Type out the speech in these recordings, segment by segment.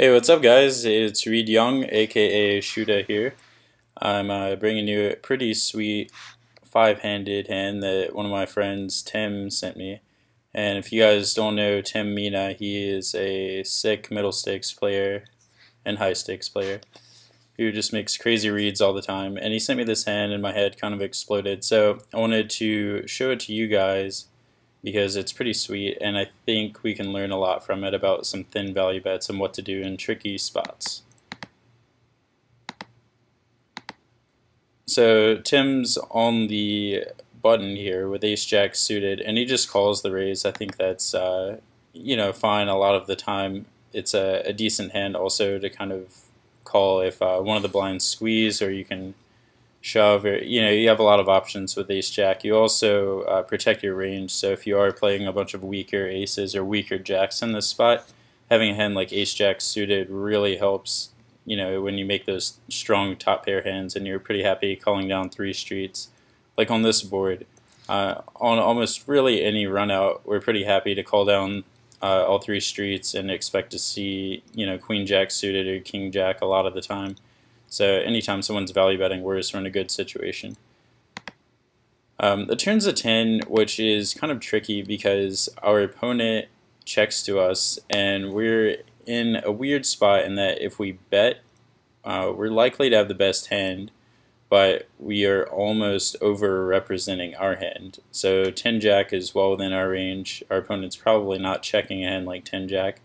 Hey, what's up, guys? It's Reed Young, aka Shuda here. I'm bringing you a pretty sweet five-handed hand that one of my friends, Tim, sent me. And if you guys don't know Tim Mina, he is a sick middle stakes player and high stakes player who just makes crazy reads all the time. And he sent me this hand and my head kind of exploded. So I wanted to show it to you guys because it's pretty sweet, and I think we can learn a lot from it about some thin value bets and what to do in tricky spots. So Tim's on the button here with ace-jack suited, and he just calls the raise. I think that's fine a lot of the time. It's a decent hand also to kind of call if one of the blinds squeeze, or you can shove, or you have a lot of options with ace-jack. You also protect your range, so if you are playing a bunch of weaker aces or weaker jacks in this spot, having a hand like ace-jack suited really helps, when you make those strong top pair hands and you're pretty happy calling down three streets. Like on this board, on almost really any run out, we're pretty happy to call down all three streets and expect to see, queen-jack suited or king-jack a lot of the time. So anytime someone's value betting, we're in a good situation. The turn's a 10, which is kind of tricky because our opponent checks to us, and we're in a weird spot in that if we bet, we're likely to have the best hand, but we are almost over-representing our hand. So 10-jack is well within our range. Our opponent's probably not checking a hand like 10-jack.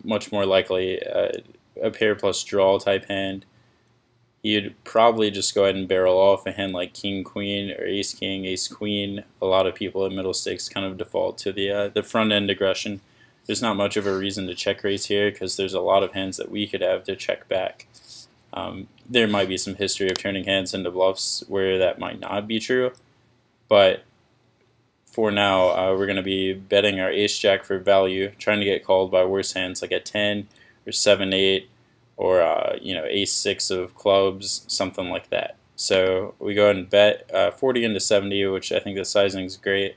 Much more likely a pair plus draw type hand. You'd probably just go ahead and barrel off a hand like king queen or ace king, ace queen. A lot of people in middle stakes kind of default to the front end aggression. There's not much of a reason to check raise here because there's a lot of hands that we could have to check back. There might be some history of turning hands into bluffs where that might not be true, but for now we're going to be betting our ace-jack for value, trying to get called by worse hands like a 10 or 7-8 or ace-6 of clubs, something like that. So we go ahead and bet 40 into 70, which I think the sizing is great.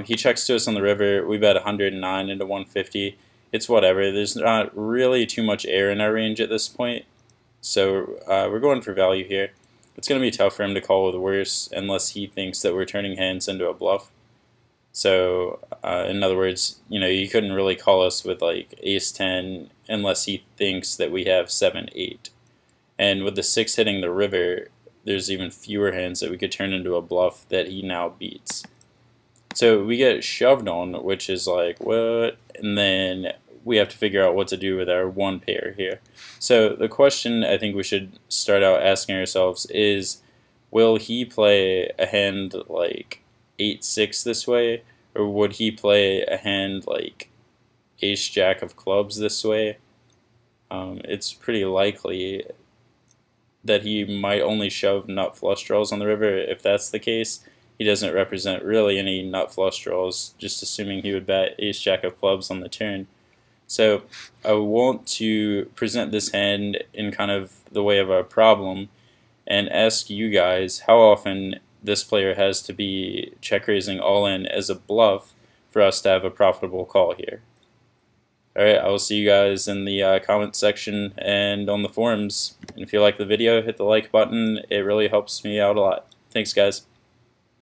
He checks to us on the river. We bet 109 into 150. It's whatever. There's not really too much air in our range at this point, so we're going for value here. It's going to be tough for him to call with worse unless he thinks that we're turning hands into a bluff. So in other words, you couldn't really call us with like ace-10 unless he thinks that we have 7-8. And with the 6 hitting the river, there's even fewer hands that we could turn into a bluff that he now beats. So we get shoved on, which is like, what? And then we have to figure out what to do with our one pair here. So the question I think we should start out asking ourselves is, will he play a hand like 8-6 this way, or would he play a hand like ace-jack of clubs this way? It's pretty likely that he might only shove nut flush draws on the river. If that's the case, he doesn't represent really any nut flush draws, just assuming he would bet ace-jack of clubs on the turn. So I want to present this hand in kind of the way of a problem and ask you guys how often this player has to be check raising all in as a bluff for us to have a profitable call here. Alright, I will see you guys in the comment section and on the forums. And if you like the video, hit the like button. It really helps me out a lot. Thanks, guys.